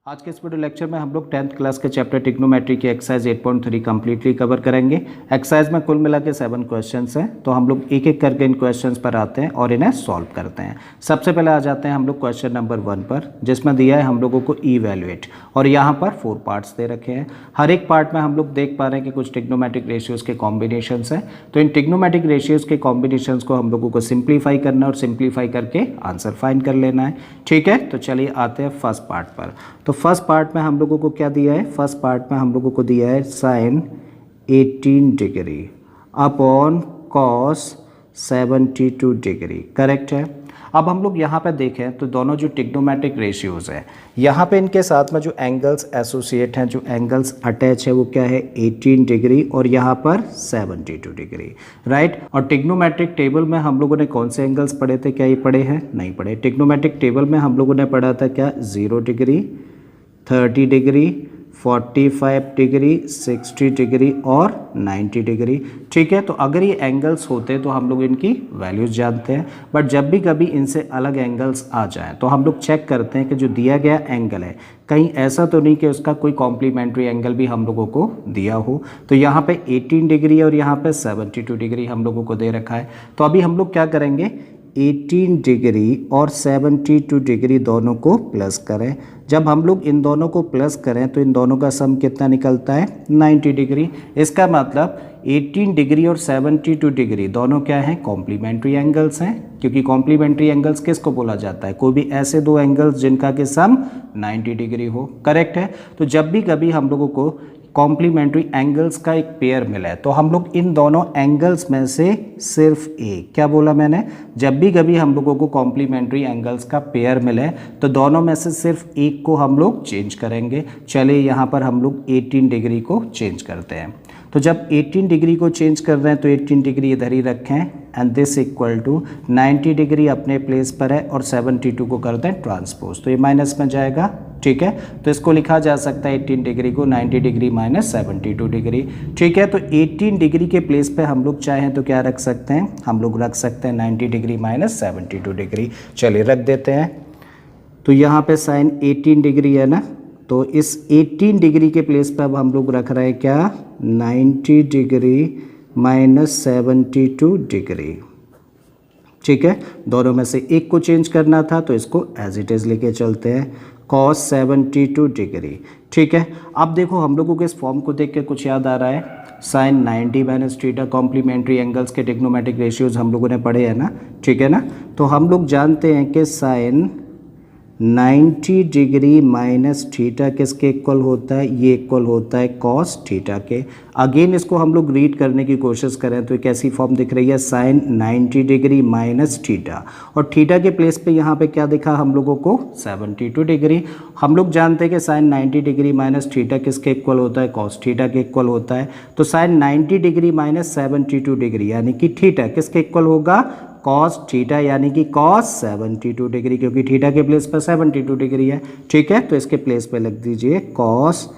आज के इस वीडियो लेक्चर में हम लोग 10th क्लास के चैप्टर ट्रिग्नोमेट्री की एक्सरसाइज 8.3 कंप्लीटली कवर करेंगे। एक्सरसाइज में कुल मिला के 7 क्वेश्चंस हैं, तो हम लोग एक एक करके इन क्वेश्चंस पर आते हैं और इन्हें सॉल्व करते हैं। सबसे पहले आ जाते हैं हम लोग क्वेश्चन नंबर 1 पर, जिसमें दिया है हम लोगों को इवैल्यूएट, और यहाँ पर 4 पार्ट्स दे रखे हैं। हर एक पार्ट में हम लोग देख पा रहे हैं कि कुछ ट्रिग्नोमेट्रिक रेशियोज़ के कॉम्बिनेशंस हैं। तो इन ट्रिग्नोमेट्रिक रेशियोज़ के कॉम्बिनेशंस को हम लोगों को सिंप्लीफाई करना है और सिंप्लीफाई करके आंसर फाइंड कर लेना है। ठीक है, तो चलिए आते हैं फर्स्ट पार्ट पर। तो फर्स्ट पार्ट में हम लोगों को क्या दिया है? फर्स्ट पार्ट में हम लोगों को दिया है sine 18 degree upon cos 72 degree. Correct है। अब हम लोग यहाँ पे देखें तो दोनों जो ट्रिग्नोमेट्रिक रेशियोज़ हैं, यहाँ पे इनके साथ में जो एंगल्स एसोसिएट हैं, जो एंगल्स अटैच है, वो क्या है? 18 डिग्री और यहाँ पर 72 डिग्री, राइट। और ट्रिग्नोमेट्रिक टेबल में हम लोगों ने कौन से एंगल्स पढ़े थे? क्या ये पढ़े हैं? नहीं पढ़े। ट्रिग्नोमेट्रिक टेबल में हम लोगों ने पढ़ा था क्या? 0 डिग्री, 30 डिग्री, 45 डिग्री, 60 डिग्री और 90 डिग्री। ठीक है, तो अगर ये एंगल्स होते तो हम लोग इनकी वैल्यूज़ जानते हैं, बट जब भी कभी इनसे अलग एंगल्स आ जाएं तो हम लोग चेक करते हैं कि जो दिया गया एंगल है कहीं ऐसा तो नहीं कि उसका कोई कॉम्प्लीमेंट्री एंगल भी हम लोगों को दिया हो। तो यहाँ पे 18 डिग्री और यहाँ पे 72 डिग्री हम लोगों को दे रखा है। तो अभी हम लोग क्या करेंगे? 18 डिग्री और 72 डिग्री दोनों को प्लस करें। जब हम लोग इन दोनों को प्लस करें तो इन दोनों का सम कितना निकलता है? 90 डिग्री। इसका मतलब 18 डिग्री और 72 डिग्री दोनों क्या हैं? कॉम्प्लीमेंट्री एंगल्स हैं, क्योंकि कॉम्प्लीमेंट्री एंगल्स किसको बोला जाता है? कोई भी ऐसे दो एंगल्स जिनका कि सम 90 डिग्री हो। करेक्ट है। तो जब भी कभी हम लोगों को कॉम्प्लीमेंट्री एंगल्स का एक पेयर मिला है तो हम लोग इन दोनों एंगल्स में से सिर्फ एक, क्या बोला मैंने? जब भी कभी हम लोगों को कॉम्प्लीमेंट्री एंगल्स का पेयर मिले तो दोनों में से सिर्फ एक को हम लोग चेंज करेंगे। चलिए यहाँ पर हम लोग 18 डिग्री को चेंज करते हैं। तो जब 18 डिग्री को चेंज कर रहे हैं तो 18 डिग्री इधर ही रखें and this equal to 90 degree अपने प्लेस पर है और 72 को कर दें ट्रांसपोज, तो ये माइनस में जाएगा। ठीक है, तो इसको लिखा जा सकता है 18 डिग्री को 90 डिग्री माइनस 72 डिग्री। ठीक है, तो 18 डिग्री के प्लेस पे हम लोग चाहें तो क्या रख सकते हैं? हम लोग रख सकते हैं 90 डिग्री माइनस 72 डिग्री। चलिए रख देते हैं। तो यहाँ पे साइन 18 डिग्री है ना, तो इस 18 डिग्री के प्लेस पे अब हम लोग रख रहे हैं क्या? 90 डिग्री माइनस 72 डिग्री। ठीक है, दोनों में से एक को चेंज करना था तो इसको एज इट इज़ लेके चलते हैं, cos 72 डिग्री। ठीक है, अब देखो हम लोगों को इस फॉर्म को देख के कुछ याद आ रहा है? Sine 90 minus theta complementary angles के ट्रिग्नोमेट्रिक रेशियोज हम लोगों ने पढ़े हैं ना। ठीक है ना, तो हम लोग जानते हैं कि साइन 90 डिग्री माइनस थीटा किसके इक्वल होता है? ये इक्वल होता है कॉस थीटा के। अगेन इसको हम लोग रीड करने की कोशिश करें तो एक ऐसी फॉर्म दिख रही है साइन 90 डिग्री माइनस थीटा, और थीटा के प्लेस पे यहाँ पे क्या दिखा हम लोगों को? 72 डिग्री। हम लोग जानते हैं कि साइन 90 डिग्री माइनस थीटा किसके इक्वल होता है? कॉस थीटा के इक्वल होता है। तो साइन 90 डिग्री माइनस 72 डिग्री यानी कि थीटा किसके इक्वल होगा? कॉस थीटा, यानी कि कॉस 72 डिग्री, क्योंकि थीटा के प्लेस पर 72 डिग्री है। ठीक है, तो इसके प्लेस पे लिख दीजिए कॉस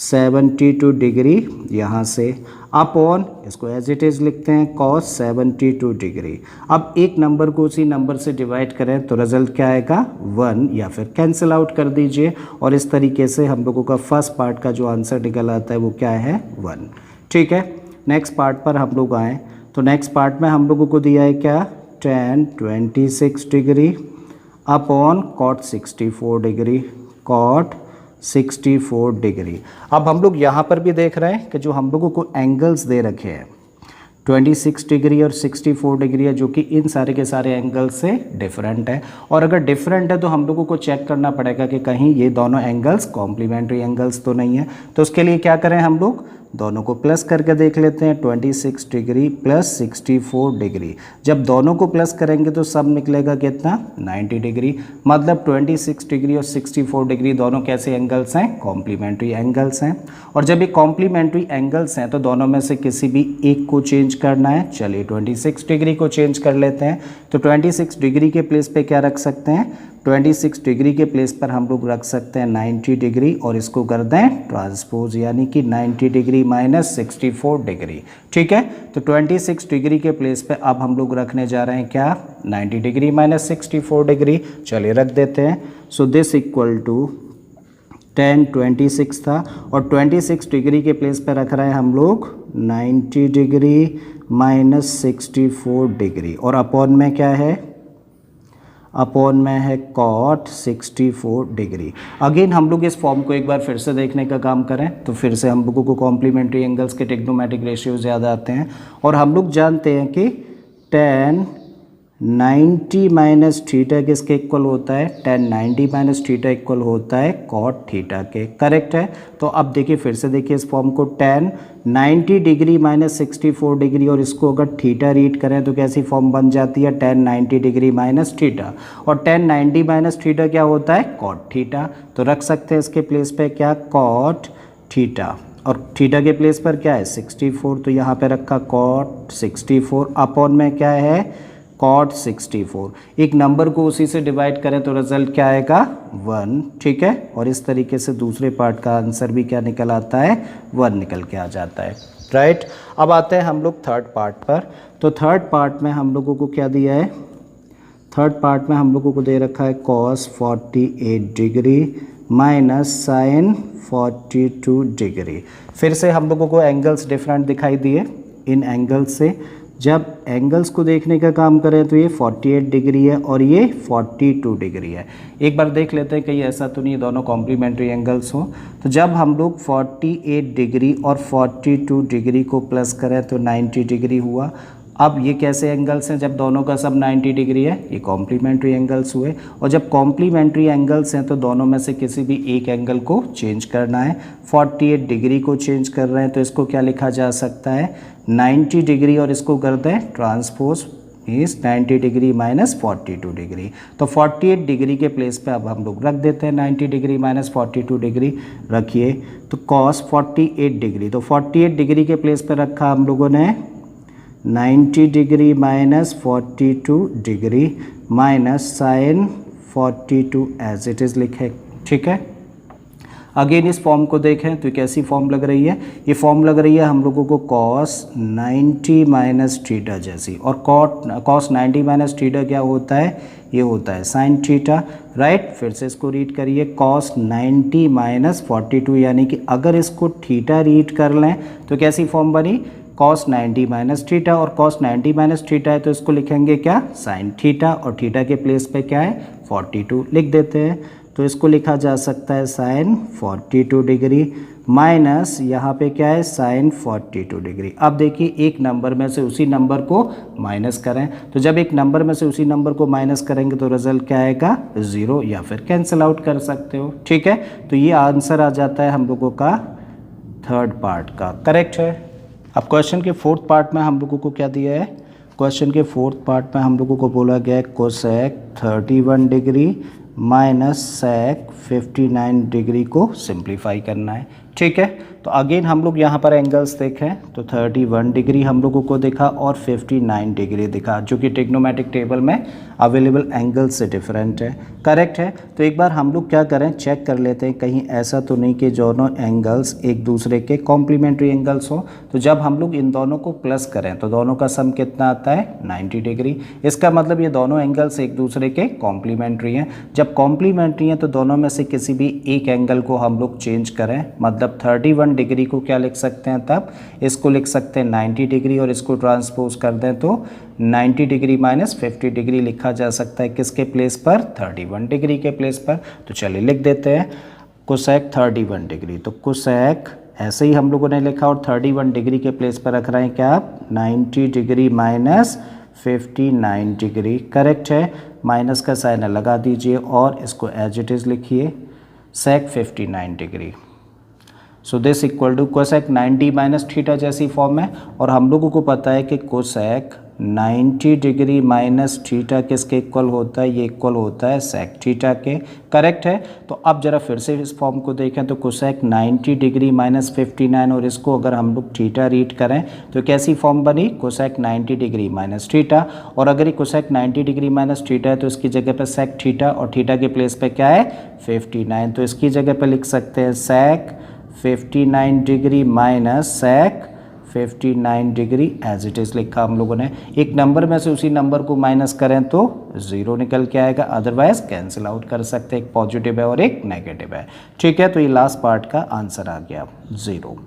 72 डिग्री यहाँ से, अपॉन इसको एज इट इज़ लिखते हैं कॉस 72 डिग्री। अब एक नंबर को उसी नंबर से डिवाइड करें तो रिजल्ट क्या आएगा? 1, या फिर कैंसिल आउट कर दीजिए, और इस तरीके से हम लोगों का फर्स्ट पार्ट का जो आंसर निकल आता है वो क्या है? 1। ठीक है, नेक्स्ट पार्ट पर हम लोग आएँ तो नेक्स्ट पार्ट में हम लोगों को दिया है क्या? tan 26 degree upon cot 64 degree, cot 64 degree. अब हम लोग यहाँ पर भी देख रहे हैं कि जो हम लोगों को एंगल्स दे रखे हैं 26 डिग्री और 64 डिग्री है, जो कि इन सारे के सारे एंगल्स से डिफरेंट है। और अगर डिफरेंट है तो हम लोगों को चेक करना पड़ेगा कि कहीं ये दोनों एंगल्स कॉम्प्लीमेंट्री एंगल्स तो नहीं है। तो उसके लिए क्या करें? हम लोग दोनों को प्लस करके देख लेते हैं। 26 डिग्री प्लस 64 डिग्री, जब दोनों को प्लस करेंगे तो सब निकलेगा कितना? 90 डिग्री। मतलब 26 डिग्री और 64 डिग्री दोनों कैसे एंगल्स हैं? कॉम्प्लीमेंट्री एंगल्स हैं। और जब ये कॉम्प्लीमेंट्री एंगल्स हैं तो दोनों में से किसी भी एक को चेंज करना है। चलिए 26 डिग्री को चेंज कर लेते हैं। तो 26 डिग्री के प्लेस पे क्या रख सकते हैं? 26 डिग्री के प्लेस पर हम लोग रख सकते हैं 90 डिग्री, और इसको कर दें ट्रांसपोज, यानी कि 90 डिग्री माइनस 64 डिग्री। ठीक है, तो 26 डिग्री के प्लेस पे अब हम लोग रखने जा रहे हैं क्या? 90 डिग्री माइनस 64 डिग्री। चलिए रख देते हैं। So this equal to tan 26 था और 26 डिग्री के प्लेस पे रख रहे हैं हम लोग 90 डिग्री माइनस 64 डिग्री और अपॉन में क्या है, अपॉन में है cot 64 डिग्री। अगेन हम लोग इस फॉर्म को एक बार फिर से देखने का काम करें तो फिर से हम लोगों को कॉम्प्लीमेंट्री एंगल्स के ट्रिग्नोमेट्रिक रेशियोज याद आते हैं और हम लोग जानते हैं कि tan 90 माइनस थीटा किसके इक्वल होता है, tan 90 माइनस थीटा इक्वल होता है cot थीटा के। करेक्ट है। तो अब देखिए फिर से देखिए इस फॉर्म को tan 90 डिग्री माइनस 64 डिग्री और इसको अगर थीटा रीड करें तो कैसी फॉर्म बन जाती है, tan 90 डिग्री माइनस थीटा और tan 90 माइनस थीटा क्या होता है, cot थीटा। तो रख सकते हैं इसके प्लेस पे क्या, cot थीटा और थीटा के प्लेस पर क्या है 64, तो यहाँ पे रखा cot 64 अपॉन में क्या है cot 64। एक नंबर को उसी से डिवाइड करें तो रिजल्ट क्या आएगा 1, ठीक है। और इस तरीके से दूसरे पार्ट का आंसर भी क्या निकल आता है 1 निकल के आ जाता है, राइट। अब आते हैं हम लोग थर्ड पार्ट पर। तो थर्ड पार्ट में हम लोगों को क्या दिया है, थर्ड पार्ट में हम लोगों को दे रखा है cos 48 degree minus sin 42 degree. फिर से हम लोगों को एंगल्स डिफरेंट दिखाई दिए। इन एंगल्स से जब एंगल्स को देखने का काम करें तो ये 48 डिग्री है और ये 42 डिग्री है। एक बार देख लेते हैं कहीं ऐसा तो नहीं दोनों कॉम्प्लीमेंट्री एंगल्स हो। तो जब हम लोग 48 डिग्री और 42 डिग्री को प्लस करें तो 90 डिग्री हुआ। अब ये कैसे एंगल्स हैं, जब दोनों का सब 90 डिग्री है, ये कॉम्प्लीमेंट्री एंगल्स हुए। और जब कॉम्प्लीमेंट्री एंगल्स हैं तो दोनों में से किसी भी एक एंगल को चेंज करना है। 48 डिग्री को चेंज कर रहे हैं तो इसको क्या लिखा जा सकता है 90 डिग्री और इसको कर दें ट्रांसपोज इस 90 डिग्री माइनस 42 डिग्री। तो 48 डिग्री के प्लेस पे अब हम लोग रख देते हैं 90 डिग्री माइनस 42 डिग्री रखिए। तो cos 48 डिग्री, तो 48 डिग्री के प्लेस पे रखा हम लोगों ने 90 degree minus 42 degree minus sine 42 as it is लिखे, ठीक है। अगेन इस फॉर्म को देखें तो कैसी फॉर्म लग रही है, ये फॉर्म लग रही है हम लोगों को cos 90 माइनस थीटा जैसी। और cos 90 माइनस थीटा क्या होता है, ये होता है साइन थीटा, राइट। फिर से इसको रीड करिए cos 90 माइनस 42, यानी कि अगर इसको थीटा रीड कर लें तो कैसी फॉर्म बनी cos 90 माइनस थीटा और cos 90 माइनस थीटा है तो इसको लिखेंगे क्या साइन थीटा और थीटा के प्लेस पे क्या है 42 लिख देते हैं। तो इसको लिखा जा सकता है साइन 42 डिग्री माइनस यहाँ पे क्या है साइन 42 डिग्री। अब देखिए एक नंबर में से उसी नंबर को माइनस करें, तो जब एक नंबर में से उसी नंबर को माइनस करेंगे तो रिजल्ट क्या आएगा 0 या फिर कैंसिल आउट कर सकते हो, ठीक है। तो ये आंसर आ जाता है हम लोगों का थर्ड पार्ट का, करेक्ट है। अब क्वेश्चन के फोर्थ पार्ट में हम लोगों को क्या दिया है, क्वेश्चन के फोर्थ पार्ट में हम लोगों को बोला गया है cosec 31 degree minus sec 59 degree को सिंप्लीफाई करना है, ठीक है। तो अगेन हम लोग यहाँ पर एंगल्स देखें तो 31 डिग्री हम लोगों को दिखा और 59 डिग्री दिखा, जो कि ट्रिग्नोमेट्रिक टेबल में अवेलेबल एंगल्स से डिफरेंट है, करेक्ट है। तो एक बार हम लोग क्या करें चेक कर लेते हैं कहीं ऐसा तो नहीं कि दोनों एंगल्स एक दूसरे के कॉम्प्लीमेंट्री एंगल्स हो। तो जब हम लोग इन दोनों को प्लस करें तो दोनों का सम कितना आता है 90 डिग्री। इसका मतलब ये दोनों एंगल्स एक दूसरे के कॉम्प्लीमेंट्री हैं। जब कॉम्प्लीमेंट्री हैं तो दोनों में से किसी भी एक एंगल को हम लोग चेंज करें, मतलब 31 डिग्री को क्या लिख सकते हैं, तब इसको लिख सकते हैं 90 डिग्री और इसको ट्रांसपोज कर दें तो 90 डिग्री माइनस 50 डिग्री लिखा जा सकता है किसके प्लेस पर 31 डिग्री के प्लेस पर। तो चलिए लिख देते हैं कोसेक 31 डिग्री। तो कोसेक ऐसे ही हम लोगों ने लिखा और 31 डिग्री के प्लेस पर रख रहे हैं क्या आप 90 डिग्री माइनस 59 डिग्री, करेक्ट है। माइनस का साइन लगा दीजिए और इसको एज इट इज़ लिखिए sec 59 degree. So this equal to cosec 90 minus theta जैसी फॉर्म है। और हम लोगों को पता है कि कोसेक 90 डिग्री माइनस थीटा किसके इक्वल होता है, ये इक्वल होता है सेक थीटा के, करेक्ट है। तो अब जरा फिर से इस फॉर्म को देखें तो कोसेक 90 डिग्री माइनस 59 और इसको अगर हम लोग थीटा रीड करें तो कैसी फॉर्म बनी कोसेक 90 डिग्री माइनस थीटा। और अगर ये कोसेक 90 डिग्री माइनस थीटा है तो इसकी जगह पर सेक थीटा और थीटा के प्लेस पे क्या है 59, तो इसकी जगह पर लिख सकते हैं sec 59 degree minus sec 59 degree as it is लिखा हम लोगों ने। एक नंबर में से उसी नंबर को माइनस करें तो 0 निकल के आएगा, अदरवाइज कैंसिल आउट कर सकते हैं, एक पॉजिटिव है और एक नेगेटिव है। ठीक है, तो ये लास्ट पार्ट का आंसर आ गया 0।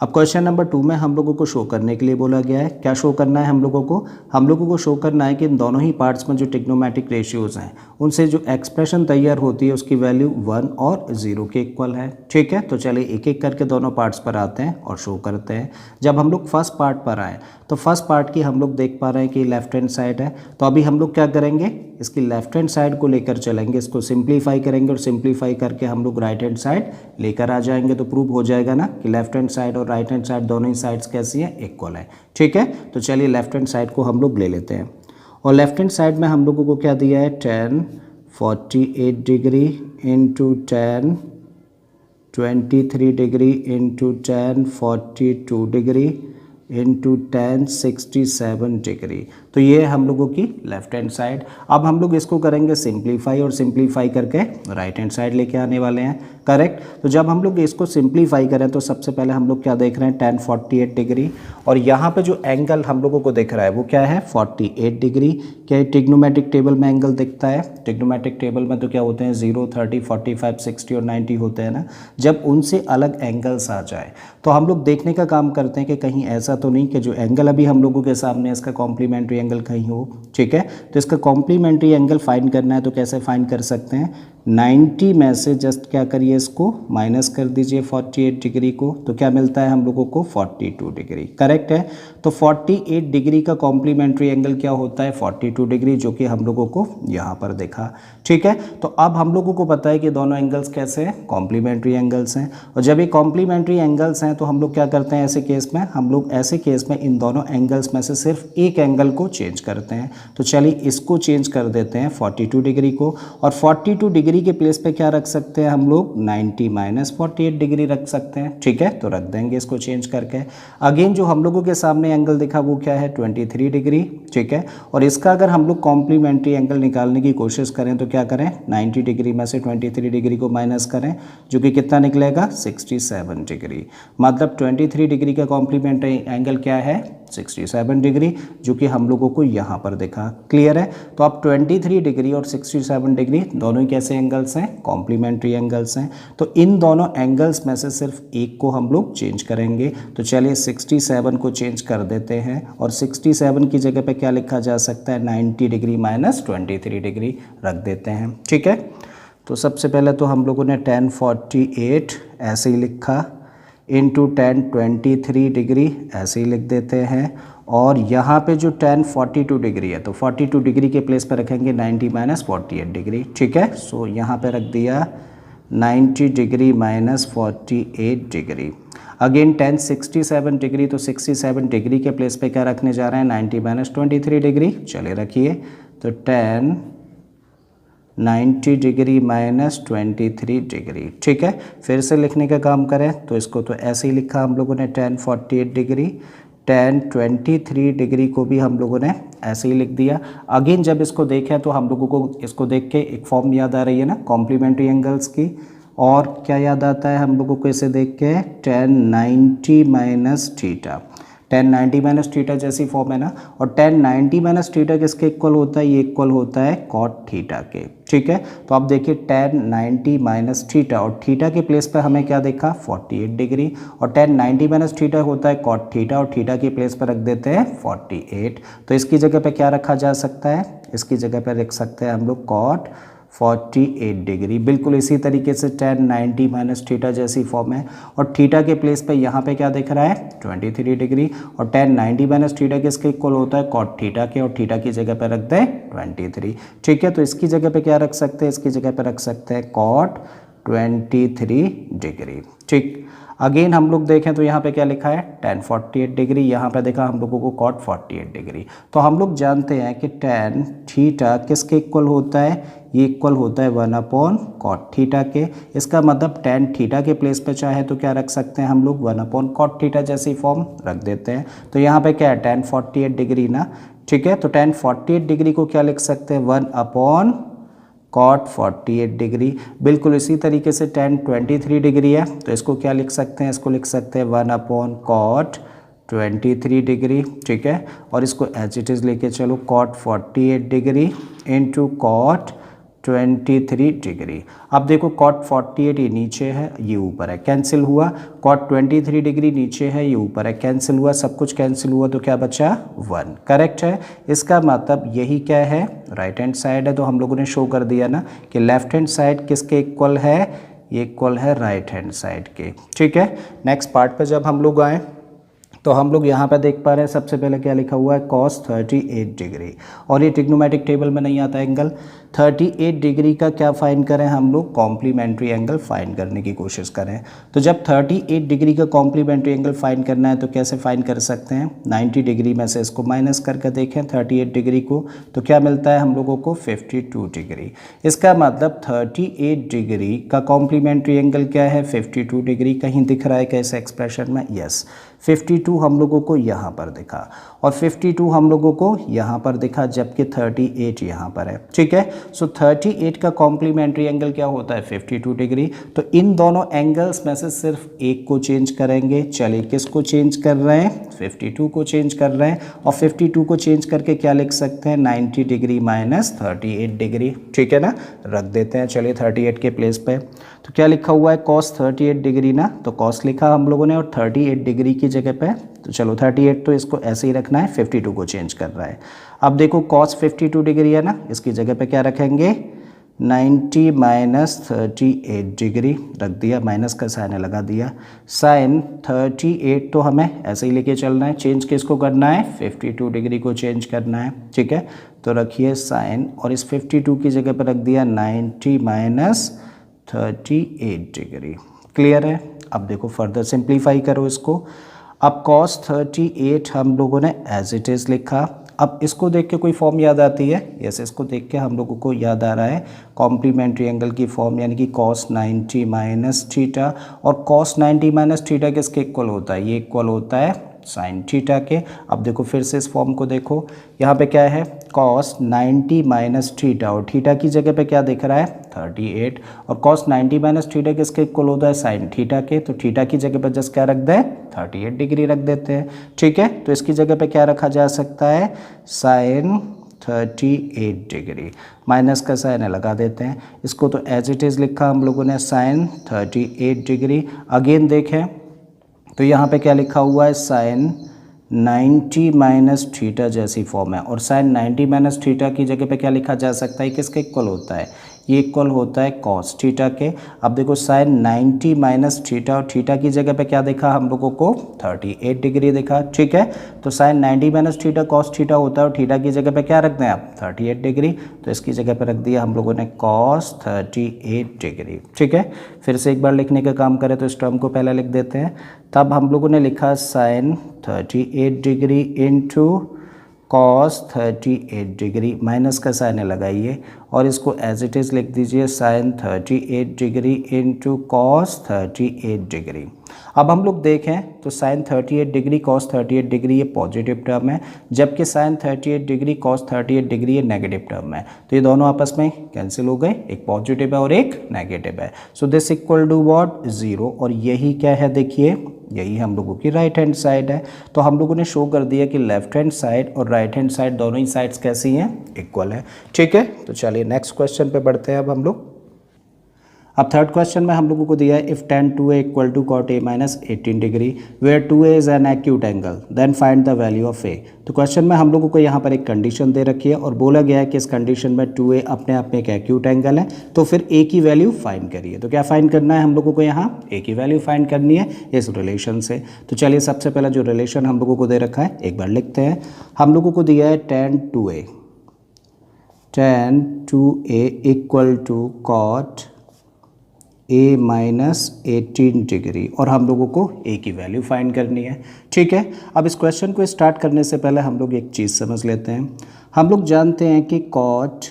अब क्वेश्चन नंबर 2 में हम लोगों को शो करने के लिए बोला गया है। क्या शो करना है हम लोगों को शो करना है कि इन दोनों ही पार्ट्स में जो ट्रिग्नोमेट्रिक रेशियोज़ हैं उनसे जो एक्सप्रेशन तैयार होती है उसकी वैल्यू 1 और 0 के इक्वल है। ठीक है, तो चलिए एक एक करके दोनों पार्ट्स पर आते हैं और शो करते हैं। जब हम लोग फर्स्ट पार्ट पर आए तो फर्स्ट पार्ट की हम लोग देख पा रहे हैं कि लेफ्ट हैंड साइड है, तो अभी हम लोग क्या करेंगे, इसकी लेफ्ट हैंड साइड को लेकर चलेंगे, इसको सिंप्लीफाई करेंगे और सिंप्लीफाई करके हम लोग राइट हैंड साइड लेकर आ जाएंगे, तो प्रूव हो जाएगा ना कि लेफ्ट हैंड साइड और राइट हैंड साइड दोनों ही साइड्स कैसी हैं, इक्वल है। ठीक है, तो चलिए लेफ्ट हैंड साइड को हम लोग ले लेते हैं और लेफ्ट हैंड साइड में हम लोगों को क्या दिया है, 10 48 degree into 10 23 degree into 10 42 degree into 10 67 degree. तो ये है हम लोगों की लेफ्ट हैंड साइड। अब हम लोग इसको करेंगे सिंप्लीफाई और सिंप्लीफाई करके राइट हैंड साइड लेके आने वाले हैं, करेक्ट। तो जब हम लोग इसको सिंप्लीफाई करें तो सबसे पहले हम लोग क्या देख रहे हैं, 10 48 डिग्री, और यहाँ पे जो एंगल हम लोगों को दिख रहा है वो क्या है, 48 डिग्री। क्या ट्रिग्नोमेट्रिक टेबल में एंगल दिखता है, ट्रिग्नोमेट्रिक टेबल में तो क्या होते हैं 0 30 45 60 और 90 होते हैं ना। जब उनसे अलग एंगल्स आ जाए तो हम लोग देखने का काम करते हैं कि कहीं ऐसा तो नहीं कि जो एंगल अभी हम लोगों के सामने इसका कॉम्प्लीमेंट्री एंगल कहीं हो। ठीक है, तो इसका कॉम्प्लीमेंट्री एंगल फाइंड करना है तो कैसे फाइंड कर सकते हैं, 90 में से जस्ट क्या करिए, इसको माइनस कर दीजिए 48 डिग्री को, तो क्या मिलता है हम लोगों को 42 डिग्री, करेक्ट है। तो 48 डिग्री का कॉम्प्लीमेंट्री एंगल क्या होता है, 42 डिग्री, जो कि हम लोगों को यहाँ पर देखा। ठीक है, तो अब हम लोगों को पता है कि दोनों एंगल्स कैसे हैं, कॉम्प्लीमेंट्री एंगल्स हैं, और जब ये कॉम्प्लीमेंट्री एंगल्स हैं तो हम लोग क्या करते हैं ऐसे केस में, हम लोग ऐसे केस में इन दोनों एंगल्स में से सिर्फ एक एंगल को चेंज करते हैं। तो चलिए इसको चेंज कर देते हैं 42 डिग्री को, और 42 डिग्री के प्लेस पे क्या रख सकते हैं हम लोग, 90 माइनस 48 डिग्री रख सकते हैं। ठीक है, तो रख देंगे इसको चेंज करके। अगेन जो हम लोगों के सामने एंगल दिखा वो क्या है, 23 डिग्री। ठीक है, और इसका अगर हम लोग कॉम्प्लीमेंट्री एंगल निकालने की कोशिश करें तो क्या करें, 90 डिग्री में से 23 डिग्री को माइनस करें, जो कि कितना निकलेगा, 67 डिग्री। मतलब 23 डिग्री का कॉम्प्लीमेंट्री एंगल क्या है, 67 डिग्री, जो कि हम लोगों को यहाँ पर दिखा। क्लियर है, तो अब 23 डिग्री और 67 डिग्री दोनों ही कैसे एंगल्स हैं, कॉम्प्लीमेंट्री एंगल्स हैं। तो इन दोनों एंगल्स में से सिर्फ एक को हम लोग चेंज करेंगे। तो चलिए 67 को चेंज कर देते हैं, और 67 की जगह पे क्या लिखा जा सकता है, 90 डिग्री माइनस 23 डिग्री रख देते हैं। ठीक है, तो सबसे पहले तो हम लोगों ने 10 48 ऐसे ही लिखा, इंटू 10 23 डिग्री ऐसे ही लिख देते हैं, और यहाँ पे जो 10 42 डिग्री है तो 42 डिग्री के प्लेस पर रखेंगे 90 माइनस 48 डिग्री। ठीक है, सो यहाँ पे रख दिया 90 degree minus 48 degree. Again 10 67 degree, तो 67 डिग्री के प्लेस पे क्या रखने जा रहे हैं, 90 माइनस 23 डिग्री। चलिए रखिए, तो 10 90 डिग्री माइनस 23 डिग्री। ठीक है, फिर से लिखने का काम करें तो इसको तो ऐसे ही लिखा हम लोगों ने, 10 48 डिग्री, 10 23 डिग्री को भी हम लोगों ने ऐसे ही लिख दिया। अगेन जब इसको देखें तो हम लोगों को इसको देख के एक फॉर्म याद आ रही है ना, कॉम्प्लीमेंट्री एंगल्स की, और क्या याद आता है हम लोगों को इसे देख के, 10 90 माइनस थीटा, 10 90 माइनस थीटा जैसी फॉर्म है ना, और 10 90 माइनस थीटा किसके इक्वल होता है, ये इक्वल होता है कॉट थीटा के। ठीक है, तो आप देखिए 10 90 माइनस थीटा, और थीटा के प्लेस पे हमें क्या देखा, 48 डिग्री, और 10 90 माइनस थीटा होता है कॉट थीटा, और थीटा के प्लेस पर रख देते हैं 48। तो इसकी जगह पे क्या रखा जा सकता है, इसकी जगह पे रख सकते हैं हम लोग कॉट 48 डिग्री। बिल्कुल इसी तरीके से 10 90 माइनस थीटा जैसी फॉर्म है, और थीटा के प्लेस पे यहाँ पे क्या दिख रहा है, 23 डिग्री, और 10 90 माइनस थीटा किसके इक्वल होता है, कॉट थीटा के, और थीटा की जगह पे रख दें 23। ठीक है, तो इसकी जगह पे क्या रख सकते हैं, इसकी जगह पे रख सकते हैं कॉट 23 डिग्री। ठीक, अगेन हम लोग देखें तो यहाँ पे क्या लिखा है, 10 48 डिग्री, यहाँ पे देखा हम लोगों को कॉट 48 डिग्री। तो हम लोग जानते हैं कि 10 थीटा किसके इक्वल होता है, ये इक्वल होता है 1 अपॉन कॉट थीटा के। इसका मतलब 10 थीटा के प्लेस पे चाहे तो क्या रख सकते हैं हम लोग, 1 अपॉन कॉट थीटा जैसी फॉर्म रख देते हैं। तो यहाँ पे क्या है, 10 48 डिग्री ना। ठीक है, तो 10 48 डिग्री को क्या लिख सकते हैं, 1 अपॉन कॉट 48 डिग्री। बिल्कुल इसी तरीके से tan 23 डिग्री है, तो इसको क्या लिख सकते हैं, इसको लिख सकते हैं 1/cot 23 डिग्री, ठीक है। और इसको एज इट इज़ लेके चलो, cot 48 degree into cot 23 degree. अब देखो cot 48 ये नीचे है, ये ऊपर है, कैंसिल हुआ। cot 23 डिग्री नीचे है, ये ऊपर है, कैंसिल हुआ, सब कुछ कैंसिल हुआ, तो क्या बचा 1। करेक्ट है। इसका मतलब यही क्या है, राइट हैंड साइड है। तो हम लोगों ने शो कर दिया ना कि लेफ्ट हैंड साइड किसके इक्वल है, ये इक्वल है राइट हैंड साइड के, ठीक है। नेक्स्ट पार्ट पे जब हम लोग आए तो हम लोग यहाँ पे देख पा रहे हैं सबसे पहले क्या लिखा हुआ है, cos 38 डिग्री। और ये ट्रिग्नोमेट्रिक टेबल में नहीं आता एंगल। 38 डिग्री का क्या फाइंड करें हम लोग, कॉम्प्लीमेंट्री एंगल फाइंड करने की कोशिश करें। तो जब 38 डिग्री का कॉम्प्लीमेंट्री एंगल फाइंड करना है तो कैसे फाइंड कर सकते हैं, 90 डिग्री में से इसको माइनस करके देखें 38 डिग्री को, तो क्या मिलता है हम लोगों को 52 डिग्री। इसका मतलब 38 डिग्री का कॉम्प्लीमेंट्री एंगल क्या है, 52 डिग्री। कहीं दिख रहा है कैसे एक्सप्रेशन में, यस 52 हम लोगों को यहाँ पर दिखा और 52 हम लोगों को यहाँ पर दिखा, जबकि 38 यहाँ पर है, ठीक है। सो 38 का कॉम्प्लीमेंट्री एंगल क्या होता है, 52 डिग्री। तो इन दोनों एंगल्स में से सिर्फ एक को चेंज करेंगे। चलिए किसको चेंज कर रहे हैं, 52 को चेंज कर रहे हैं। और 52 को चेंज करके क्या लिख सकते हैं, 90 डिग्री माइनस 38 डिग्री, ठीक है ना। रख देते हैं चलिए 38 के प्लेस पे। तो क्या लिखा हुआ है, cos 38 डिग्री ना, तो cos लिखा हम लोगों ने और 38 डिग्री की जगह पे, तो चलो 38 तो इसको ऐसे ही रखना है, 52 को चेंज कर रहा है। अब देखो cos 52 डिग्री है ना, इसकी जगह पे क्या रखेंगे, 90 माइनस 38 डिग्री रख दिया, माइनस का साइन लगा दिया। साइन 38 तो हमें ऐसे ही लेके चलना है, चेंज किसको करना है, 52 डिग्री को चेंज करना है, ठीक है। तो रखिए साइन और इस 52 की जगह पर रख दिया 90 माइनस 38 डिग्री। क्लियर है। अब देखो फर्दर सिंप्लीफाई करो इसको। अब cos 38 हम लोगों ने एज इट इज़ लिखा। अब इसको देख के कोई फॉर्म याद आती है, यस इसको देख के हम लोगों को याद आ रहा है कॉम्प्लीमेंट्री एंगल की फॉर्म, यानी कि cos 90 माइनस थीटा। और cos 90 माइनस थीटा किसके इक्वल होता है, ये इक्वल होता है साइन थीटा के। अब देखो फिर से इस फॉर्म को देखो, यहाँ पे क्या है, cos 90 माइनस थीटा और थीटा की जगह पे क्या दिख रहा है, 38। और cos 90 माइनस थीटा किसके इक्वल होता है, साइन थीटा के। तो थीटा की जगह पे जस्ट क्या रख दें, 38 डिग्री रख देते हैं, ठीक है। तो इसकी जगह पे क्या रखा जा सकता है, साइन 38 डिग्री, माइनस का साइन लगा देते हैं। इसको तो एज इट इज़ लिखा हम लोगों ने साइन 38 डिग्री। अगेन देखें तो यहाँ पे क्या लिखा हुआ है, साइन 90 माइनस थीटा जैसी फॉर्म है। और साइन 90 माइनस थीटा की जगह पे क्या लिखा जा सकता है, किसके इक्वल होता है, ये इक्वल होता है कॉस थीटा के। अब देखो साइन 90 माइनस थीटा और थीटा की जगह पे क्या देखा हम लोगों को, 38 डिग्री देखा, ठीक है। तो sine 90 minus theta cos theta होता है और थीटा की जगह पे क्या रख दें आप, 38 डिग्री। तो इसकी जगह पे रख दिया हम लोगों ने कॉस 38 डिग्री, ठीक है। फिर से एक बार लिखने का काम करें तो इस टर्म को पहले लिख देते हैं। तब हम लोगों ने लिखा sine 38 degree into cos 38 degree, minus का साइन लगाइए और इसको एज इट इज़ लिख दीजिए sine 38 degree into cos 38 degree. अब हम लोग देखें तो साइन 38 डिग्री cos 38 डिग्री ये पॉजिटिव टर्म है, जबकि साइन 38 डिग्री cos 38 डिग्री ये नेगेटिव टर्म है। तो ये दोनों आपस में कैंसिल हो गए, एक पॉजिटिव है और एक नेगेटिव है। So this equal to what, 0। और यही क्या है, देखिए यही हम लोगों की राइट हैंड साइड है। तो हम लोगों ने शो कर दिया कि लेफ्ट हैंड साइड और राइट हैंड साइड दोनों ही साइड्स कैसी हैं, इक्वल है, ठीक है। तो चलिए नेक्स्ट क्वेश्चन पे बढ़ते हैं अब हम लोग। अब थर्ड क्वेश्चन में हम लोगों को दिया है if tan 2a equal to cot a minus 18 degree where 2a is an acute angle then find the value of a। तो क्वेश्चन में हम लोगों को यहाँ पर एक कंडीशन दे रखी है और बोला गया है कि इस कंडीशन में 2a अपने आप में एक एक्यूट एंगल है, तो फिर a की वैल्यू फाइंड करिए। तो क्या फाइंड करना है हम लोगों को, यहाँ a की वैल्यू फाइंड करनी है इस रिलेशन से। तो चलिए सबसे पहला जो रिलेशन हम लोगों को दे रखा है एक बार लिखते हैं। हम लोगों को दिया है tan 2a equal to cot a minus 18 degree और हम लोगों को a की वैल्यू फाइंड करनी है, ठीक है। अब इस क्वेश्चन को स्टार्ट करने से पहले हम लोग एक चीज़ समझ लेते हैं। हम लोग जानते हैं कि cot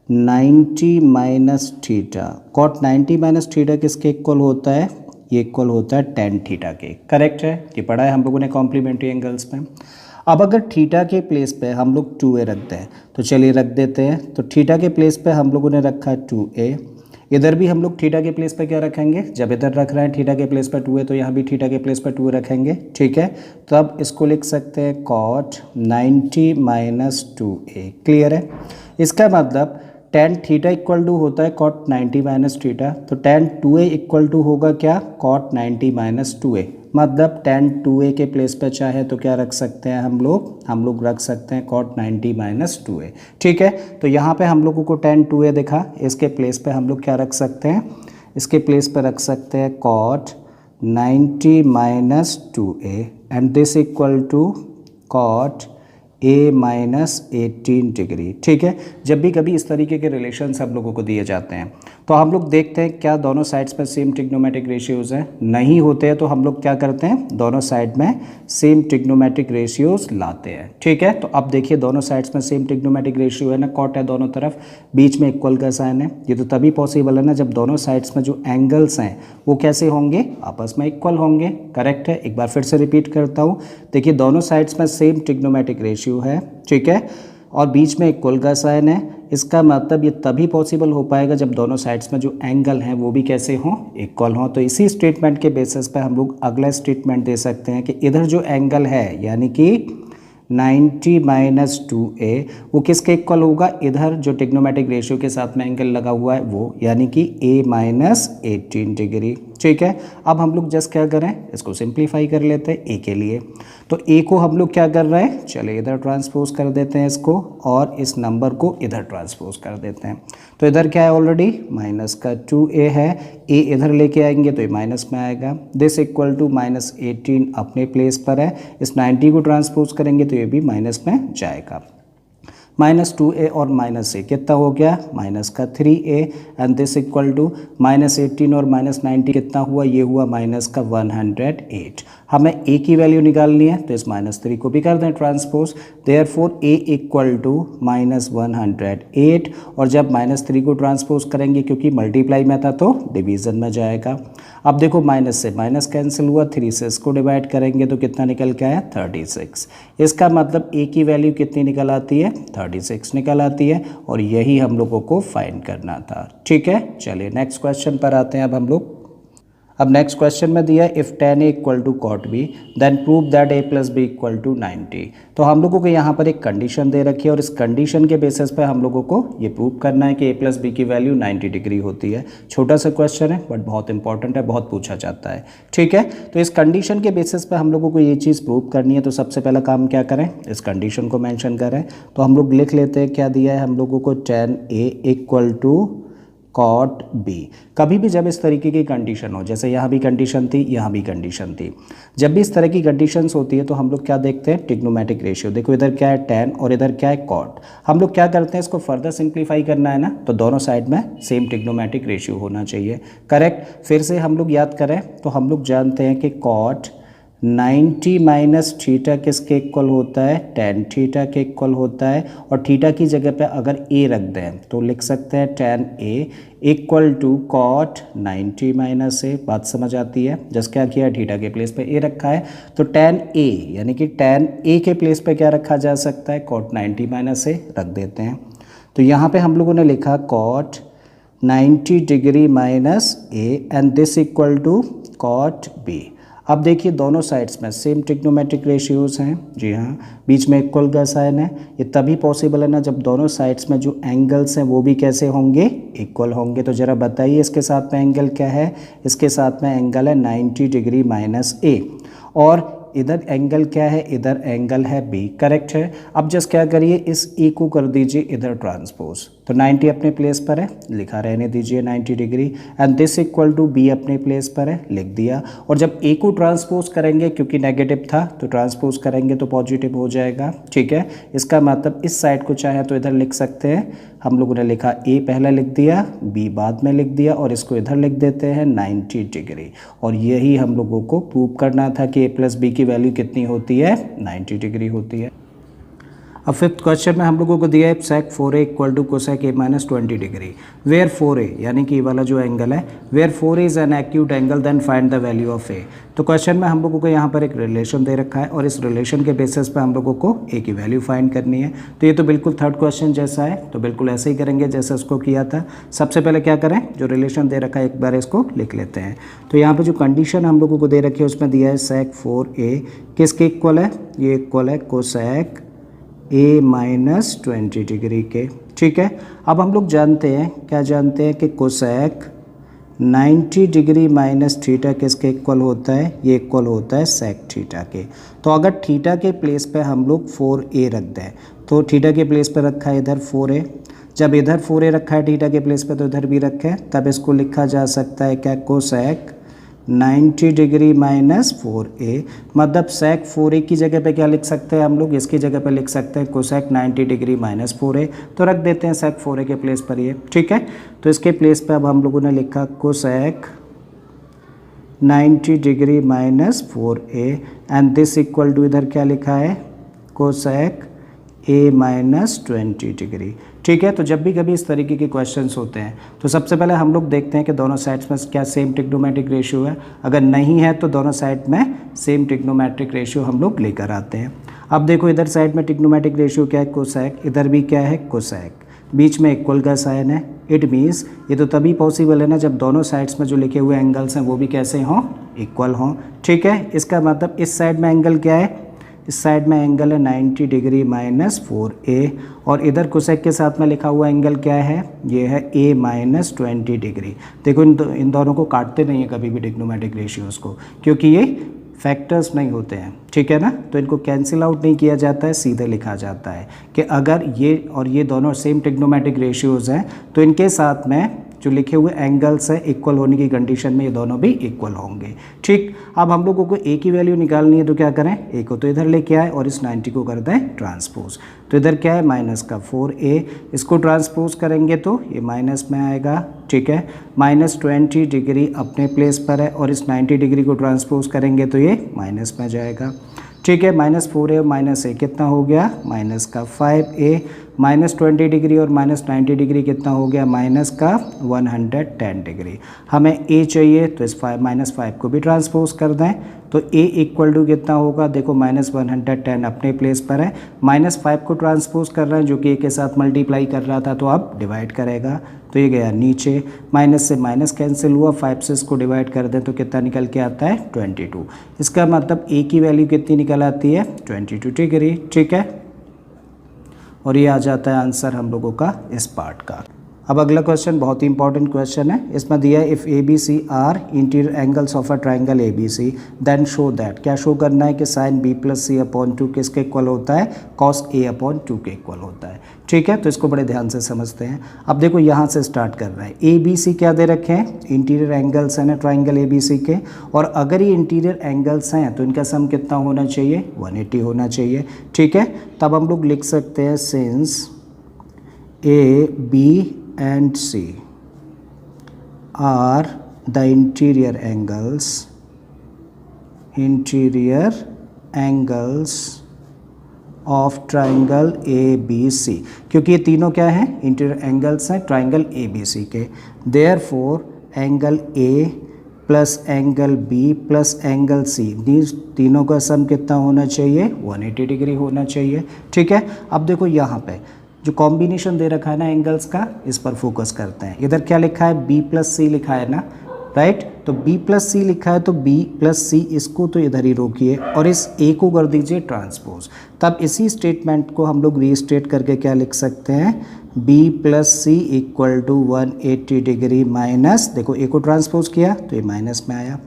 90 minus theta, cot 90 minus theta किसके इक्वल होता है, ये इक्वल होता है tan थीटा के, करेक्ट है। ये पढ़ा है हम लोगों ने कॉम्प्लीमेंट्री एंगल्स में। अब अगर थीटा के प्लेस पे हम लोग 2a रखते हैं तो चलिए रख देते हैं। तो थीटा के प्लेस पे हम लोगों ने रखा है 2a, इधर भी हम लोग थीटा के प्लेस पे क्या रखेंगे, जब इधर रख रहे हैं थीटा के प्लेस पर 2a तो यहाँ भी थीटा के प्लेस पर 2a रखेंगे, ठीक है। तो अब इसको लिख सकते हैं cot 90 माइनस 2a, क्लियर है। इसका मतलब tan थीटा इक्वल टू होता है cot 90 माइनस थीटा, तो tan 2a इक्वल टू होगा क्या, cot 90 माइनस 2a। मतलब tan 2a के प्लेस पे चाहे तो क्या रख सकते हैं हम लोग रख सकते हैं cot 90 माइनस 2a, ठीक है। तो यहाँ पे हम लोगों को tan 2a दिखा, इसके प्लेस पे हम लोग क्या रख सकते हैं, इसके प्लेस पे रख सकते हैं cot 90 minus 2a and this equal to cot a minus 18 degree, ठीक है। जब भी कभी इस तरीके के रिलेशन हम लोगों को दिए जाते हैं तो हम लोग देखते हैं क्या दोनों साइड्स पर सेम ट्रिग्नोमेट्रिक रेशियोज़ हैं, नहीं होते हैं तो हम लोग क्या करते हैं, दोनों साइड में सेम ट्रिग्नोमेट्रिक रेशियोज़ लाते हैं, ठीक है। तो अब देखिए दोनों साइड्स में सेम ट्रिग्नोमेट्रिक रेशियो है ना, कॉट है दोनों तरफ, बीच में इक्वल का साइन है। ये तो तभी पॉसिबल है ना जब दोनों साइड्स में जो एंगल्स हैं वो कैसे होंगे, आपस में इक्वल होंगे, करेक्ट है। एक बार फिर से रिपीट करता हूँ, देखिए दोनों साइड्स में सेम ट्रिग्नोमेट्रिक रेशियो है, ठीक है, और बीच में इक्वल का साइन है। इसका मतलब ये तभी पॉसिबल हो पाएगा जब दोनों साइड्स में जो एंगल हैं वो भी कैसे हों, इक्वल हों। तो इसी स्टेटमेंट के बेसिस पे हम लोग अगला स्टेटमेंट दे सकते हैं कि इधर जो एंगल है यानी कि 90 माइनस 2a वो किसके इक्वल होगा, इधर जो ट्रिग्नोमेट्रिक रेशियो के साथ में एंगल लगा हुआ है वो, यानी कि a माइनस 18 डिग्री, ठीक है। अब हम लोग जस्ट क्या करें, इसको सिंप्लीफाई कर लेते हैं a के लिए। तो a को हम लोग क्या कर रहे हैं, चलिए इधर ट्रांसपोज कर देते हैं इसको, और इस नंबर को इधर ट्रांसपोज कर देते हैं। तो इधर क्या है, ऑलरेडी माइनस का 2a है, a इधर लेके आएंगे तो ये माइनस में आएगा, दिस इक्वल टू माइनस 18 अपने प्लेस पर है, इस 90 को ट्रांसपोज करेंगे तो ये भी माइनस में जाएगा। माइनस 2a और माइनस a कितना हो गया, माइनस का 3a and this equal to minus 18 और माइनस 90 कितना हुआ, ये हुआ माइनस का 108। हमें a की वैल्यू निकालनी है तो इस माइनस 3 को भी कर दें transpose, therefore a equal to minus 108, और जब माइनस 3 को ट्रांसपोज करेंगे क्योंकि मल्टीप्लाई में था तो डिवीज़न में जाएगा। अब देखो माइनस से माइनस कैंसिल हुआ, 3 से इसको डिवाइड करेंगे तो कितना निकल के आया, 36। इसका मतलब a की वैल्यू कितनी निकल आती है, 36 निकल आती है, और यही हम लोगों को फाइंड करना था, ठीक है। चलिए नेक्स्ट क्वेश्चन पर आते हैं अब हम लोग। अब नेक्स्ट क्वेश्चन में दिया if tan a equal to cot b then prove that a plus B equal to 90। तो हम लोगों को यहाँ पर एक कंडीशन दे रखी है और इस कंडीशन के बेसिस पे हम लोगों को ये प्रूव करना है कि a प्लस बी की वैल्यू 90 डिग्री होती है। छोटा सा क्वेश्चन है बट बहुत इंपॉर्टेंट है, बहुत पूछा जाता है, ठीक है। तो इस कंडीशन के बेसिस पे हम लोगों को ये चीज़ प्रूव करनी है। तो सबसे पहला काम क्या करें, इस कंडीशन को मैंशन करें। तो हम लोग लिख लेते हैं क्या दिया है हम लोगों को, tan a equal to cot b। कभी भी जब इस तरीके की कंडीशन हो, जैसे यहाँ भी कंडीशन थी यहाँ भी कंडीशन थी, जब भी इस तरह की कंडीशंस होती है तो हम लोग क्या देखते हैं, ट्रिग्नोमेट्रिक रेशियो। देखो इधर क्या है tan और इधर क्या है cot। हम लोग क्या करते हैं, इसको फर्दर सिंप्लीफाई करना है ना, तो दोनों साइड में सेम ट्रिग्नोमेट्रिक रेशियो होना चाहिए, करेक्ट। फिर से हम लोग याद करें तो हम लोग जानते हैं कि cot 90 माइनस थीटा किसके इक्वल होता है, tan थीटा के इक्वल होता है, और थीटा की जगह पे अगर a रख दें तो लिख सकते हैं tan a equal to cot 90 minus a। बात समझ आती है, जस्ट क्या किया, थीटा के प्लेस पे a रखा है तो tan a यानी कि tan a के प्लेस पे क्या रखा जा सकता है, cot 90 माइनस a रख देते हैं। तो यहाँ पे हम लोगों ने लिखा cot 90 degree minus a and this equal to cot b। अब देखिए दोनों साइड्स में सेम ट्रिग्नोमेट्रिक रेशियोज़ हैं, जी हाँ, बीच में इक्वल का साइन है। ये तभी पॉसिबल है ना जब दोनों साइड्स में जो एंगल्स हैं वो भी कैसे होंगे, इक्वल होंगे। तो ज़रा बताइए इसके साथ में एंगल क्या है, इसके साथ में एंगल है 90 डिग्री माइनस a, और इधर एंगल क्या है, इधर एंगल है b, करेक्ट है। अब जस्ट क्या करिए, इस a को कर दीजिए इधर ट्रांसपोज, तो 90 अपने प्लेस पर है, लिखा रहने दीजिए 90 degree and this equal to b अपने प्लेस पर है, लिख दिया। और जब a को ट्रांसपोज करेंगे क्योंकि नेगेटिव था तो ट्रांसपोज करेंगे तो पॉजिटिव हो जाएगा, ठीक है। इसका मतलब इस साइड को चाहे तो इधर लिख सकते हैं, हम लोगों ने लिखा a पहले लिख दिया, b बाद में लिख दिया, और इसको इधर लिख देते हैं 90 डिग्री। और यही हम लोगों को प्रूव करना था कि a प्लस बी की वैल्यू कितनी होती है, 90 डिग्री होती है। अब फिफ्थ क्वेश्चन में हम लोगों को दिया है sec 4a equal to cosec a minus 20 degree where 4a यानी कि ये वाला जो एंगल है where 4a is an acute angle then find the value of a। तो क्वेश्चन में हम लोगों को यहाँ पर एक रिलेशन दे रखा है और इस रिलेशन के बेसिस पे हम लोगों को a की वैल्यू फाइंड करनी है। तो ये तो बिल्कुल थर्ड क्वेश्चन जैसा है, तो बिल्कुल ऐसे ही करेंगे जैसे उसको किया था। सबसे पहले क्या करें, जो रिलेशन दे रखा है एक बार इसको लिख लेते हैं। तो यहाँ पर जो कंडीशन हम लोगों को दे रखी है उसमें दिया है सेक 4a किसके इक्वल है, ये इक्वल है कोसेक a माइनस 20 डिग्री के। ठीक है, अब हम लोग जानते हैं, क्या जानते हैं कि कोसेक 90 डिग्री माइनस थीटा किसके इक्वल होता है, ये इक्वल होता है सेक थीटा के। तो अगर थीटा के प्लेस पे हम लोग 4a रख दें, तो थीटा के प्लेस पे रखा है इधर 4a, जब इधर 4a रखा है थीटा के प्लेस पे तो इधर भी रखे, तब इसको लिखा जा सकता है क्या, कोसेक 90 डिग्री माइनस 4a। मतलब सेक 4a की जगह पे क्या लिख सकते हैं हम लोग, इसकी जगह पे लिख सकते हैं कोसेक 90 डिग्री माइनस 4a। तो रख देते हैं सेक 4a के प्लेस पर ये। ठीक है, तो इसके प्लेस पे अब हम लोगों ने लिखा cosec 90 degree minus 4a and this equal to इधर क्या लिखा है, कोसेक a माइनस 20 डिग्री। ठीक है, तो जब भी कभी इस तरीके के क्वेश्चंस होते हैं तो सबसे पहले हम लोग देखते हैं कि दोनों साइड्स में क्या सेम ट्रिग्नोमेट्रिक रेशियो है। अगर नहीं है तो दोनों साइड में सेम ट्रिग्नोमेट्रिक रेशियो हम लोग लेकर आते हैं। अब देखो इधर साइड में ट्रिग्नोमेट्रिक रेशियो क्या है, कोसेक, इधर भी क्या है, कोसेक, बीच में इक्वल का साइन है। इट मीन्स ये तो तभी पॉसिबल है ना जब दोनों साइड्स में जो लिखे हुए एंगल्स हैं वो भी कैसे हों, इक्वल हों। ठीक है, इसका मतलब इस साइड में एंगल क्या है, इस साइड में एंगल है 90 डिग्री माइनस 4a और इधर कोसेक के साथ में लिखा हुआ एंगल क्या है, ये है a माइनस 20 डिग्री। देखो इन दोनों को काटते नहीं है कभी भी ट्रिग्नोमेट्रिक रेशियोज़ को, क्योंकि ये फैक्टर्स नहीं होते हैं। ठीक है ना, तो इनको कैंसिल आउट नहीं किया जाता है, सीधे लिखा जाता है कि अगर ये और ये दोनों सेम ट्रिग्नोमेट्रिक रेशियोज़ हैं तो इनके साथ में जो लिखे हुए एंगल्स हैं इक्वल होने की कंडीशन में ये दोनों भी इक्वल होंगे। ठीक, अब हम लोगों को a की वैल्यू निकालनी है तो क्या करें, a को तो इधर लेके आए और इस 90 को कर दें ट्रांसपोज। तो इधर क्या है, माइनस का 4a, इसको ट्रांसपोज करेंगे तो ये माइनस में आएगा। ठीक है, माइनस 20 डिग्री अपने प्लेस पर है और इस 90 डिग्री को ट्रांसपोज करेंगे तो ये माइनस में जाएगा। ठीक है, माइनस 4a और माइनस a कितना हो गया, माइनस का 5a, माइनस 20 डिग्री और माइनस 90 डिग्री कितना हो गया, माइनस का 110 डिग्री। हमें a चाहिए तो इस माइनस 5 को भी ट्रांसपोज कर दें तो a इक्वल टू कितना होगा, देखो माइनस 110 अपने प्लेस पर है, माइनस 5 को ट्रांसपोज कर रहे हैं जो कि a के साथ मल्टीप्लाई कर रहा था तो अब डिवाइड करेगा, तो ये गया नीचे, माइनस से माइनस कैंसिल हुआ, 5 से इसको डिवाइड कर दें तो कितना निकल के आता है, 22। इसका मतलब a की वैल्यू कितनी निकल आती है, 22 डिग्री। ठीक है, और ये आ जाता है आंसर हम लोगों का इस पार्ट का। अब अगला क्वेश्चन बहुत ही इंपॉर्टेंट क्वेश्चन है, इसमें दिया है if A B C are interior angles of a triangle A B C then show that, क्या शो करना है कि sine B plus C upon 2 किसके इक्वल होता है, कॉस ए अपॉन 2 के इक्वल होता है। ठीक है, तो इसको बड़े ध्यान से समझते हैं। अब देखो यहाँ से स्टार्ट कर रहा है, ए बी सी क्या दे रखे हैं, इंटीरियर एंगल्स हैं ना ट्राइंगल ए बी सी के, और अगर ये इंटीरियर एंगल्स हैं तो इनका सम कितना होना चाहिए, 180 होना चाहिए। ठीक है, तब हम लोग लिख सकते हैं since A B and C are the interior angles of triangle ABC, क्योंकि ये तीनों क्या हैं, इंटीरियर एंगल्स हैं ट्राइंगल ABC के। Therefore angle A plus angle B plus angle C, तीनों का सम कितना होना चाहिए, 180 डिग्री होना चाहिए। ठीक है, अब देखो यहाँ पे जो कॉम्बिनेशन दे रखा है ना एंगल्स का, इस पर फोकस करते हैं। इधर क्या लिखा है, b प्लस सी लिखा है ना, राइट, तो b प्लस सी लिखा है तो b प्लस सी, इसको तो इधर ही रोकिए और इस a को कर दीजिए ट्रांसपोज। तब इसी स्टेटमेंट को हम लोग रीस्टेट करके क्या लिख सकते हैं, b plus C equal to 180 degree minus, देखो a को ट्रांसपोज किया तो ये माइनस में आया।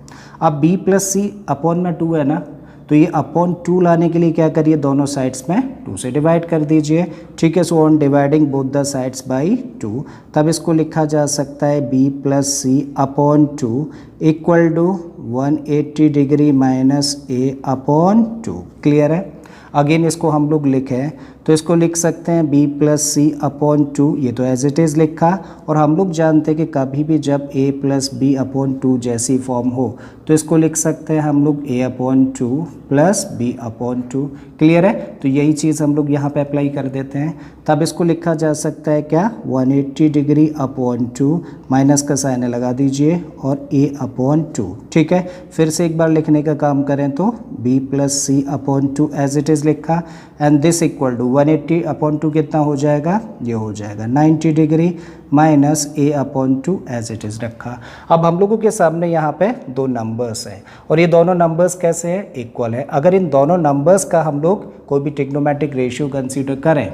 अब b प्लस सी अपॉन में 2 है ना, तो ये अपॉन 2 लाने के लिए क्या करिए, दोनों साइड्स में 2 से डिवाइड कर दीजिए। ठीक है, so on dividing both the sides by 2, तब इसको लिखा जा सकता है b plus C upon 2 equal to 180 degree minus a upon 2। Clear है, अगेन इसको हम लोग लिखें तो इसको लिख सकते हैं b प्लस सी अपॉन 2, ये तो एज इट इज़ लिखा। और हम लोग जानते हैं कि कभी भी जब a प्लस बी अपॉन 2 जैसी फॉर्म हो तो इसको लिख सकते हैं हम लोग a upon 2 plus b upon 2। Clear है? तो यही चीज़ हम लोग यहाँ पे अप्लाई कर देते हैं। तब इसको लिखा जा सकता है क्या, 180 डिग्री अपॉन 2, माइनस का साइन लगा दीजिए, और a अपॉन 2। ठीक है, फिर से एक बार लिखने का काम करें तो b plus C upon 2 as it is लिखा, and this equal to 180 upon 2 कितना हो जाएगा, ये हो जाएगा 90 degree minus a upon 2 as it is रखा। अब हम लोगों के सामने यहाँ पे दो नंबर्स हैं और ये दोनों नंबर्स कैसे हैं, इक्वल है। अगर इन दोनों नंबर्स का हम लोग कोई भी ट्रिग्नोमेट्रिक रेशियो कंसीडर करें,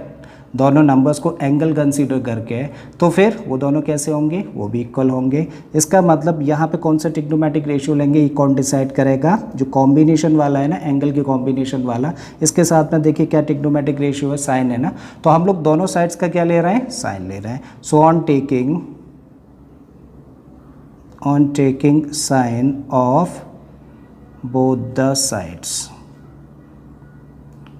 दोनों नंबर्स को एंगल कंसीडर करके, तो फिर वो दोनों कैसे होंगे, वो भी इक्वल होंगे। इसका मतलब यहाँ पे कौन सा ट्रिग्नोमेट्रिक रेशियो लेंगे, ये कौन डिसाइड करेगा, जो कॉम्बिनेशन वाला है ना, एंगल के कॉम्बिनेशन वाला, इसके साथ में देखिए क्या ट्रिग्नोमेट्रिक रेशियो है, साइन है ना। तो हम लोग दोनों साइड्स का क्या ले रहे हैं, साइन ले रहे हैं। So on taking sine of both the sides,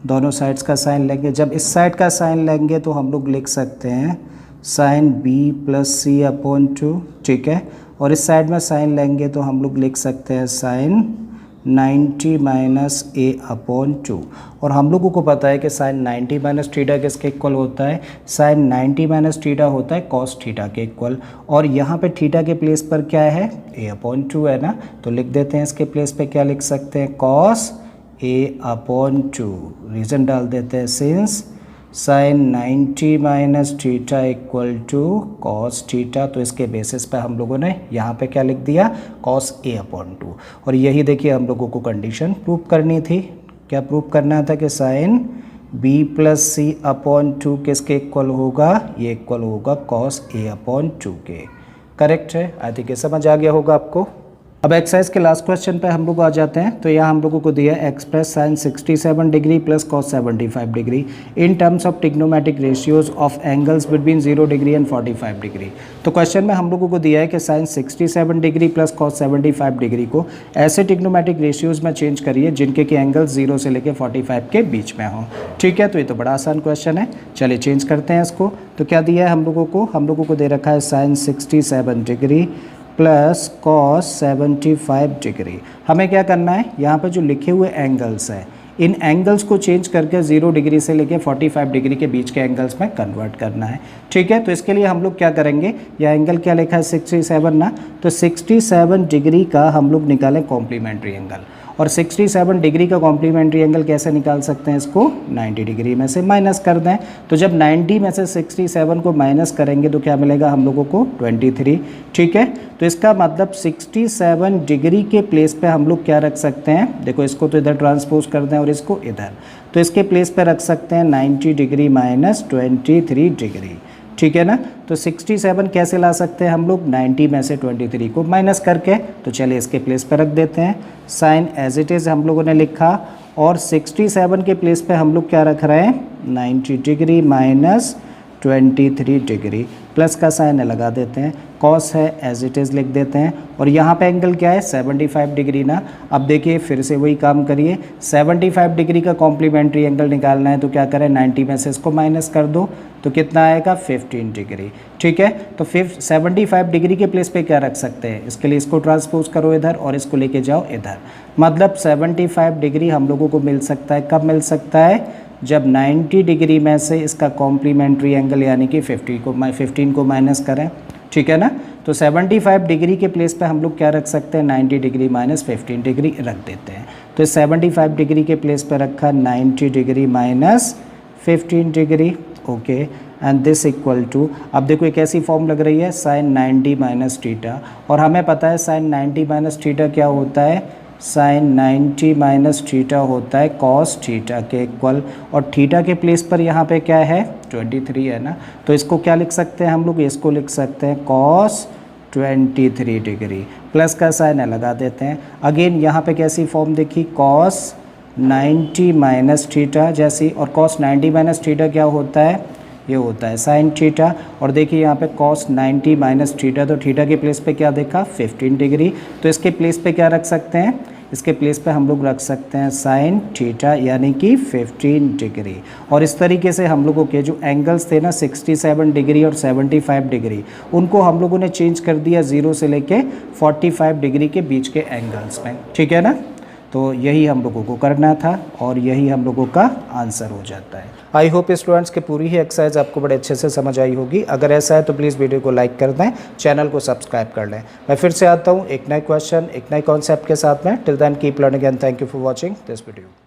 दोनों साइड्स का साइन लेंगे। जब इस साइड का साइन लेंगे तो हम लोग लिख सकते हैं sign b plus C upon 2, ठीक है। और इस साइड में साइन लेंगे तो हम लोग लिख सकते हैं साइन 90 माइनस a अपॉन 2। और हम लोगों को पता है कि साइन 90 माइनस थीटा किसके इक्वल होता है, साइन 90 माइनस थीटा होता है कॉस थीटा के इक्वल। और यहाँ पे थीटा के प्लेस पर क्या है, a अपॉन 2 है ना, तो लिख देते हैं इसके प्लेस पे क्या लिख सकते हैं, कॉस a अपॉन 2। रीज़न डाल देते हैं, since sine 90 minus theta equal to cos theta, तो इसके बेसिस पे हम लोगों ने यहाँ पे क्या लिख दिया, कॉस a अपॉन 2। और यही देखिए हम लोगों को कंडीशन प्रूव करनी थी। क्या प्रूव करना था कि sign b plus C upon 2 किसके इक्वल होगा, ये इक्वल होगा कॉस a अपॉन 2 के। करेक्ट है, आई थिंक ये समझ आ गया होगा आपको। अब एक्सरसाइज के लास्ट क्वेश्चन पे हम लोग आ जाते हैं। तो यहाँ हम लोगों को दिया है express sine 67 degree plus cos 75 degree in terms of trigonometric ratios of angles between 0 degree and 45 degree. तो क्वेश्चन में हम लोगों को दिया है कि sine 67 degree plus cos 75 degree को ऐसे ट्रिग्नोमेट्रिक रेशियोज में चेंज करिए जिनके कि एंगल्स 0 से लेकर 45 के बीच में हों। ठीक है, तो ये तो बड़ा आसान क्वेश्चन है। चलिए चेंज करते हैं इसको। तो क्या दिया है हम लोगों को दे रखा है sine 67 degree plus cos 75 degree. हमें क्या करना है, यहाँ पर जो लिखे हुए एंगल्स हैं इन एंगल्स को चेंज करके 0 डिग्री से लेके 45 डिग्री के बीच के एंगल्स में कन्वर्ट करना है। ठीक है, तो इसके लिए हम लोग क्या करेंगे, यह एंगल क्या लिखा है 67 ना, तो 67 डिग्री का हम लोग निकालें कॉम्प्लीमेंट्री एंगल। और 67 डिग्री का कॉम्प्लीमेंट्री एंगल कैसे निकाल सकते हैं, इसको 90 डिग्री में से माइनस कर दें। तो जब 90 में से 67 को माइनस करेंगे तो क्या मिलेगा हम लोगों को 23। ठीक है, तो इसका मतलब 67 डिग्री के प्लेस पे हम लोग क्या रख सकते हैं, देखो इसको तो इधर ट्रांसपोज कर दें और इसको इधर, तो इसके प्लेस पे रख सकते हैं 90 डिग्री माइनस 23 डिग्री। ठीक है ना, तो 67 कैसे ला सकते हैं हम लोग, 90 में से 23 को माइनस करके। तो चलिए इसके प्लेस पे रख देते हैं, साइन एज इट इज़ हम लोगों ने लिखा, और 67 के प्लेस पे हम लोग क्या रख रहे हैं, 90 डिग्री माइनस 23 डिग्री, प्लस का साइन लगा देते हैं, कॉस है एज इट इज़ लिख देते हैं। और यहाँ पे एंगल क्या है 75 डिग्री ना। अब देखिए फिर से वही काम करिए, 75 डिग्री का कॉम्प्लीमेंट्री एंगल निकालना है तो क्या करें, 90 में से इसको माइनस कर दो तो कितना आएगा 15 डिग्री। ठीक है, तो 75 डिग्री के प्लेस पे क्या रख सकते हैं, इसके लिए इसको ट्रांसपोज करो इधर और इसको लेके जाओ इधर। मतलब 75 डिग्री हम लोगों को मिल सकता है, कब मिल सकता है, जब 90 डिग्री में से इसका कॉम्प्लीमेंट्री एंगल यानी कि 15 को माइनस करें। ठीक है ना, तो 75 डिग्री के प्लेस पे हम लोग क्या रख सकते हैं, 90 डिग्री माइनस 15 डिग्री रख देते हैं। तो 75 डिग्री के प्लेस पे रखा 90 degree minus 15 degree. Okay, and this equal to, अब देखो एक ऐसी फॉर्म लग रही है साइन 90 माइनस थीटा, और हमें पता है साइन 90 माइनस थीटा क्या होता है, साइन 90 माइनस थीटा होता है कॉस थीटा के इक्वल, और थीटा के प्लेस पर यहाँ पे क्या है 23 है ना, तो इसको क्या लिख सकते हैं हम लोग, इसको लिख सकते हैं कॉस 23 डिग्री, प्लस का साइन लगा देते हैं। अगेन यहाँ पे कैसी फॉर्म देखी, कॉस 90 माइनस थीटा जैसी, और कॉस 90 माइनस थीटा क्या होता है, ये होता है साइन थीटा। और देखिए यहाँ पे कॉस 90 माइनस थीटा, तो थीटा के प्लेस पे क्या देखा 15 डिग्री, तो इसके प्लेस पे क्या रख सकते हैं, इसके प्लेस पे हम लोग रख सकते हैं साइन थीटा यानी कि 15 डिग्री। और इस तरीके से हम लोगों के जो एंगल्स थे ना 67 डिग्री और 75 डिग्री, उनको हम लोगों ने चेंज कर दिया 0 से लेके 45 डिग्री के बीच के एंगल्स में, ठीक है ना। तो यही हम लोगों को करना था और यही हम लोगों का आंसर हो जाता है। आई होप स्टूडेंट्स के पूरी ही एक्सरसाइज आपको बड़े अच्छे से समझ आई होगी। अगर ऐसा है तो प्लीज़ वीडियो को लाइक कर दें, चैनल को सब्सक्राइब कर लें। मैं फिर से आता हूँ एक नए क्वेश्चन, एक नए कॉन्सेप्ट के साथ में। Till then keep learning and thank you for watching this video.